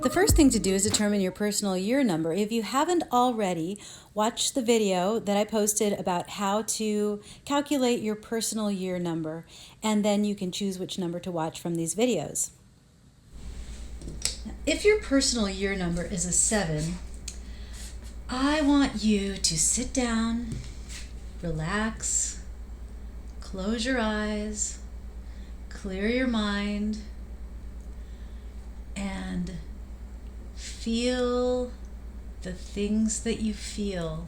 The first thing to do is determine your personal year number. If you haven't already, watch the video that I posted about how to calculate your personal year number, and then you can choose which number to watch from these videos. If your personal year number is a 7, I want you to sit down, relax, close your eyes, clear your mind, and feel the things that you feel,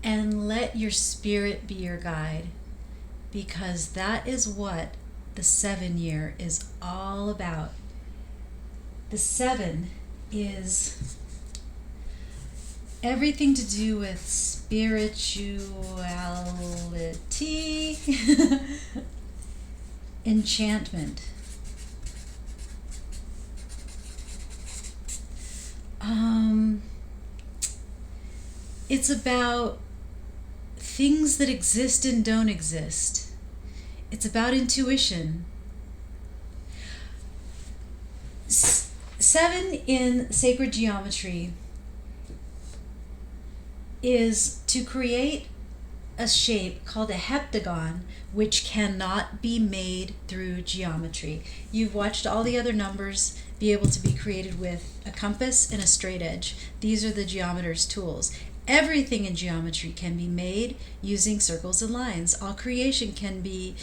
and let your spirit be your guide, because that is what the 7 year is all about. The 7 is everything to do with spirituality, enchantment. It's about things that exist and don't exist. It's about intuition. 7 in sacred geometry is to create a shape called a heptagon, which cannot be made through geometry. You've watched all the other numbers be able to be created with a compass and a straight edge. These are the geometer's tools. Everything in geometry can be made using circles and lines. All creation can be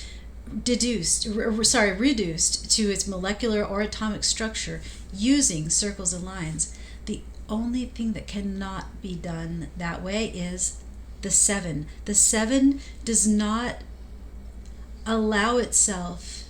reduced to its molecular or atomic structure using circles and lines. The only thing that cannot be done that way is the 7. The 7 does not allow itself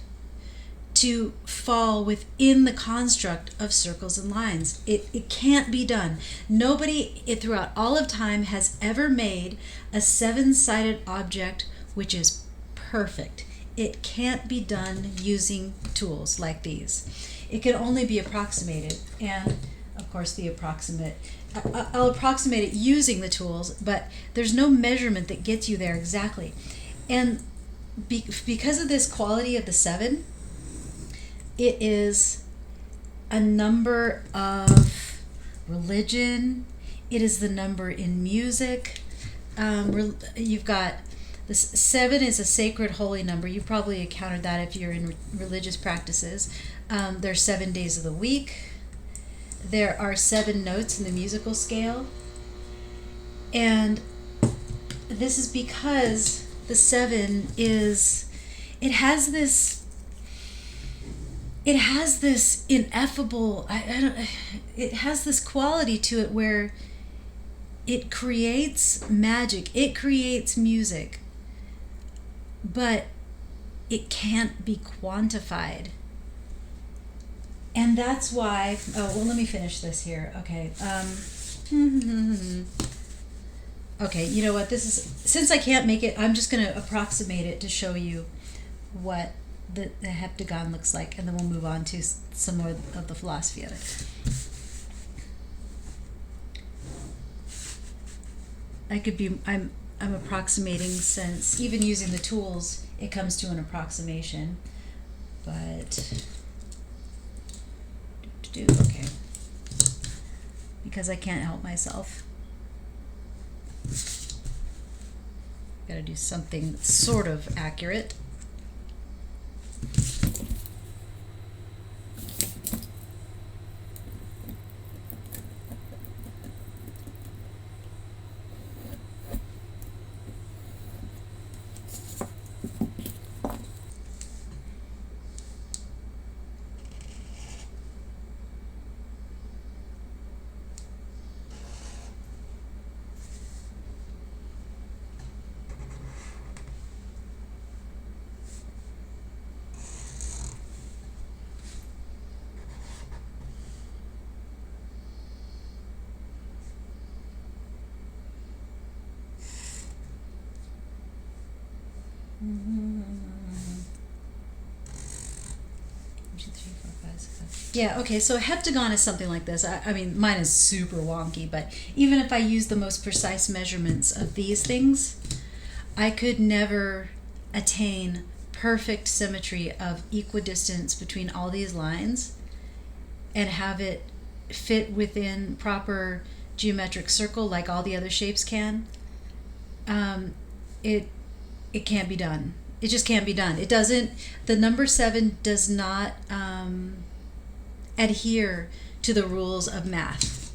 to fall within the construct of circles and lines. It can't be done. Nobody throughout all of time has ever made a 7-sided object which is perfect. It can't be done using tools like these. It can only be approximated, and of course I'll approximate it using the tools, but there's no measurement that gets you there exactly. And because of this quality of the 7, it is a number of religion. It is the number in music. You've got this 7 is a sacred holy number. You've probably encountered that if you're in religious practices. There's 7 days of the week. There are 7 notes in the musical scale. And this is because the 7 it has this ineffable, it has this quality to it where it creates magic, it creates music, but it can't be quantified. And that's why, let me finish this here. Okay. Okay, you know what, since I can't make it, I'm just going to approximate it to show you what the heptagon looks like, and then we'll move on to some more of the philosophy of it. I'm approximating, since even using the tools, it comes to an approximation, but okay, because I can't help myself. Gotta do something sort of accurate. Yeah, okay, so a heptagon is something like this. I mean, mine is super wonky, but even if I use the most precise measurements of these things, I could never attain perfect symmetry of equidistance between all these lines and have it fit within proper geometric circle like all the other shapes can, it can't be done. It just can't be done. It doesn't, the number 7 does not adhere to the rules of math.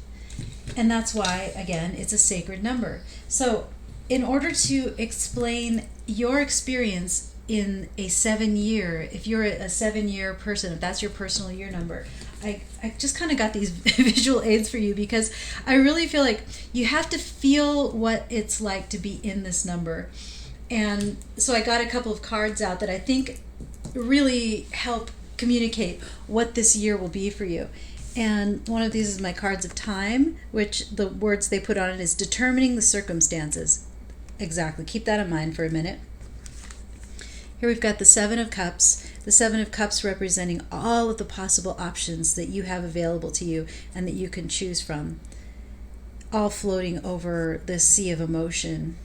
And that's why, again, it's a sacred number. So in order to explain your experience in a 7-year, if you're a 7-year person, if that's your personal year number, I just kind of got these visual aids for you, because I really feel like you have to feel what it's like to be in this number. And so I got a couple of cards out that I think really help communicate what this year will be for you. And one of these is my cards of time, which the words they put on it is determining the circumstances. Exactly. Keep that in mind for a minute. Here we've got the 7 of Cups. The 7 of Cups representing all of the possible options that you have available to you and that you can choose from, all floating over this sea of emotion.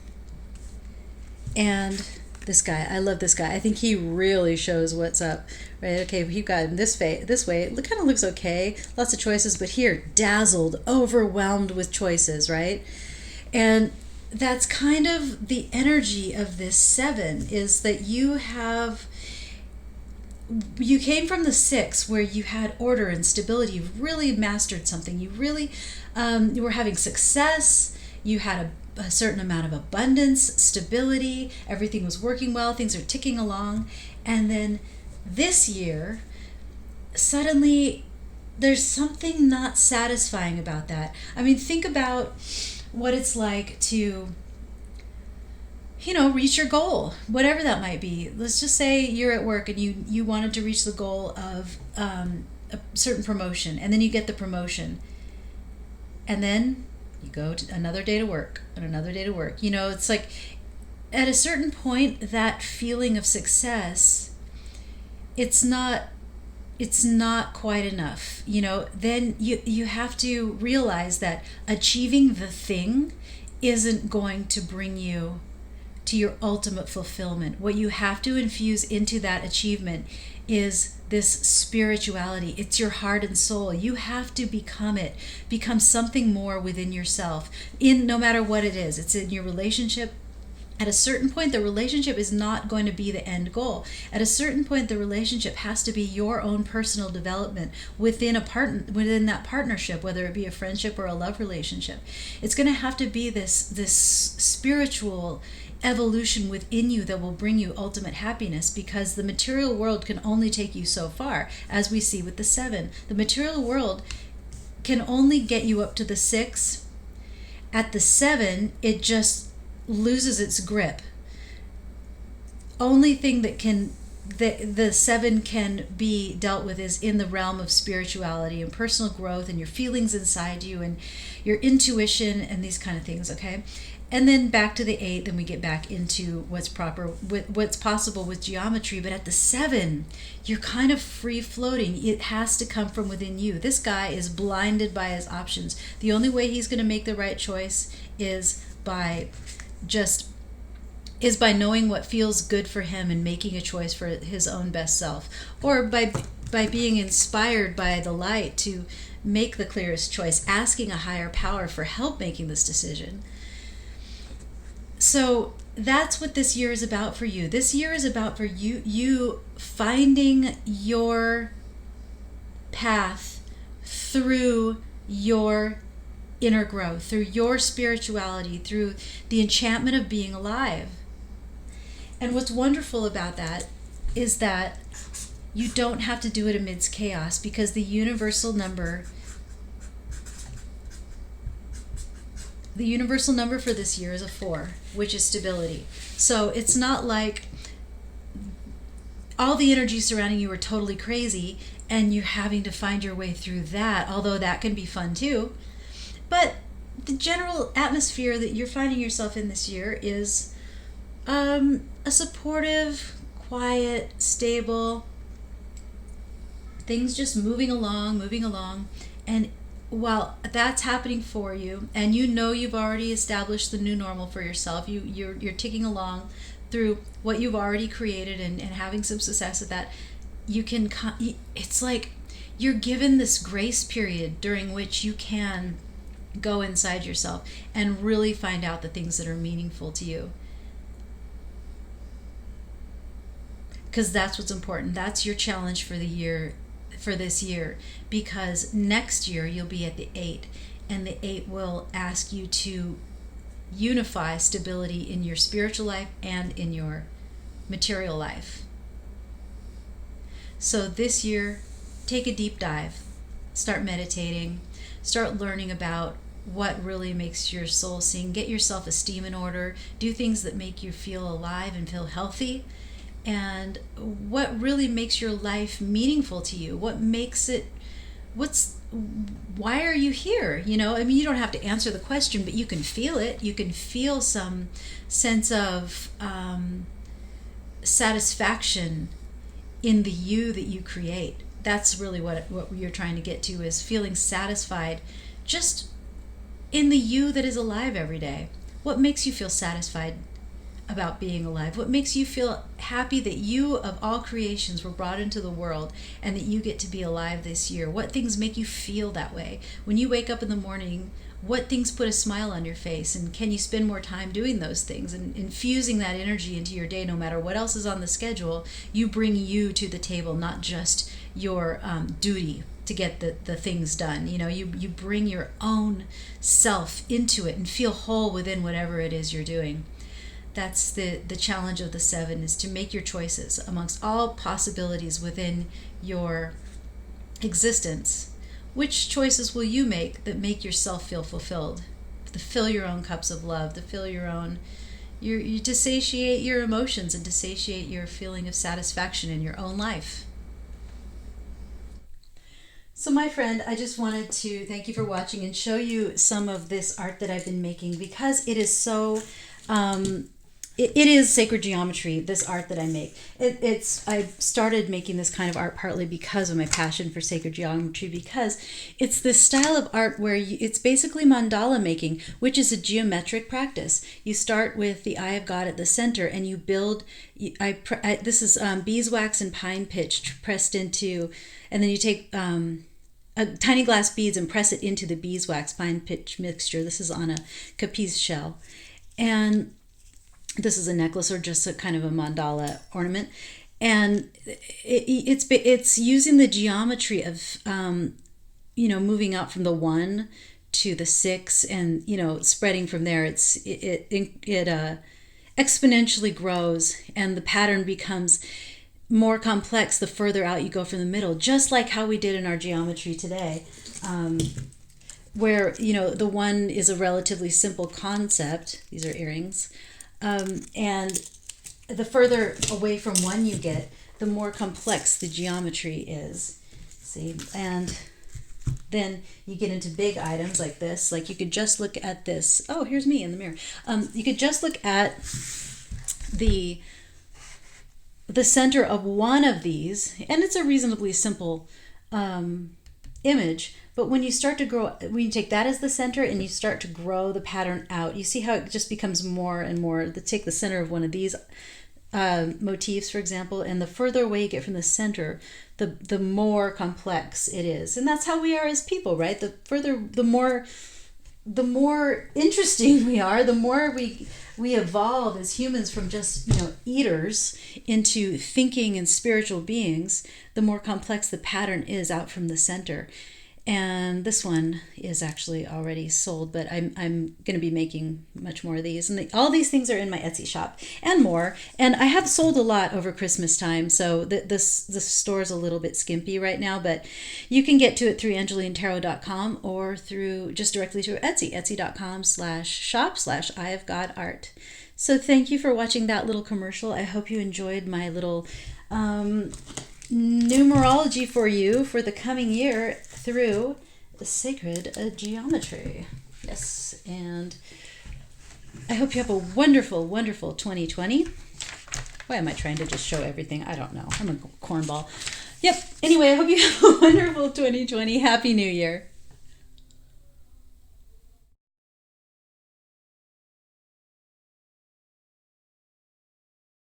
And this guy, I love this guy. I think he really shows what's up, right? Okay, we've got him this way. It kind of looks okay. Lots of choices, but here, dazzled, overwhelmed with choices, right? And that's kind of the energy of this 7, is that you came from the 6 where you had order and stability. You've really mastered something. You really, you were having success. You had a certain amount of abundance, stability. Everything was working well. Things are ticking along. And then this year, suddenly there's something not satisfying about that. I mean, think about what it's like to, reach your goal, whatever that might be. Let's just say you're at work and you wanted to reach the goal of a certain promotion, and then you get the promotion, and then you go to another day to work and another day to work. It's like at a certain point, that feeling of success, it's not quite enough. Then you have to realize that achieving the thing isn't going to bring you to your ultimate fulfillment. What you have to infuse into that achievement is this spirituality. It's your heart and soul. You have to become something more within yourself, no matter what it is. It's in your relationship. At a certain point, the relationship is not going to be the end goal. At a certain point, the relationship has to be your own personal development within that partnership, whether it be a friendship or a love relationship. It's going to have to be this spiritual evolution within you that will bring you ultimate happiness, because the material world can only take you so far, as we see with the 7. The material world can only get you up to the 6. At the 7, it just loses its grip. Only thing that the 7 can be dealt with is in the realm of spirituality and personal growth and your feelings inside you and your intuition and these kind of things, okay? And then back to the 8, then we get back into what's possible with geometry. But at the 7, you're kind of free floating. It has to come from within you. This guy is blinded by his options. The only way he's going to make the right choice is by knowing what feels good for him and making a choice for his own best self, or by being inspired by the light to make the clearest choice, asking a higher power for help making this decision. So that's what this year is about for you. This year is about for you finding your path through your inner growth, through your spirituality, through the enchantment of being alive. And what's wonderful about that is that you don't have to do it amidst chaos, because the universal number for this year is a 4, which is stability. So it's not like all the energy surrounding you are totally crazy and you're having to find your way through that, although that can be fun too. But the general atmosphere that you're finding yourself in this year is a supportive, quiet, stable, things just moving along. And while that's happening for you, and you've already established the new normal for yourself, you're ticking along through what you've already created and having some success at that, you can, it's like you're given this grace period during which you can go inside yourself and really find out the things that are meaningful to you. Because that's what's important. That's your challenge for the year, for this year. Because next year you'll be at the 8, and the 8 will ask you to unify stability in your spiritual life and in your material life. So this year, take a deep dive. Start meditating. Start learning about what really makes your soul sing. Get your self-esteem in order. Do things that make you feel alive and feel healthy. And what really makes your life meaningful to you? What makes it, why are you here? You know, I mean, you don't have to answer the question, but you can feel it. You can feel some sense of satisfaction in the you that you create. That's really what you're trying to get to, is feeling satisfied just in the you that is alive every day. What makes you feel satisfied about being alive? What makes you feel happy that you of all creations were brought into the world and that you get to be alive this year? What things make you feel that way? When you wake up in the morning, what things put a smile on your face? And can you spend more time doing those things and infusing that energy into your day? No matter what else is on the schedule, you bring you to the table, not just your duty to get the things done. You know, you bring your own self into it and feel whole within whatever it is you're doing. That's the challenge of the 7, is to make your choices amongst all possibilities within your existence. Which choices will you make that make yourself feel fulfilled? To fill your own cups of love, to fill your own, to satiate your emotions and to satiate your feeling of satisfaction in your own life. So my friend, I just wanted to thank you for watching and show you some of this art that I've been making, because it is so it is sacred geometry, this art that I make. I started making this kind of art partly because of my passion for sacred geometry, because it's this style of art where it's basically mandala making, which is a geometric practice. You start with the eye of God at the center, and you build. This is beeswax and pine pitch pressed into, and then you take tiny glass beads and press it into the beeswax pine pitch mixture. This is on a capiz shell, and this is a necklace or just a kind of a mandala ornament, and it's using the geometry of moving out from the 1 to the 6, and spreading from there. It exponentially grows, and the pattern becomes more complex the further out you go from the middle, just like how we did in our geometry today, where the 1 is a relatively simple concept. These are earrings. And the further away from 1 you get, the more complex the geometry is. See, and then you get into big items like this. Like you could just look at this. Oh, here's me in the mirror. You could just look at the center of one of these, and it's a reasonably simple image. But when you start to grow, when you take that as the center and you start to grow the pattern out, you see how it just becomes more and more. Take the center of one of these motifs, for example, and the further away you get from the center, the more complex it is. And that's how we are as people, right? The more interesting we are, the more we evolve as humans from just eaters into thinking and spiritual beings, the more complex the pattern is out from the center. And this one is actually already sold, but I'm going to be making much more of these. And all these things are in my Etsy shop and more. And I have sold a lot over Christmas time, so the store is a little bit skimpy right now, but you can get to it through angelinetarot.com or just directly through Etsy, etsy.com/shop/Eye of God Art. So thank you for watching that little commercial. I hope you enjoyed my little numerology for you for the coming year through the sacred geometry. Yes, and I hope you have a wonderful, wonderful 2020. Why am I trying to just show everything? I don't know. I'm a cornball. Yep. Anyway, I hope you have a wonderful 2020. Happy New Year.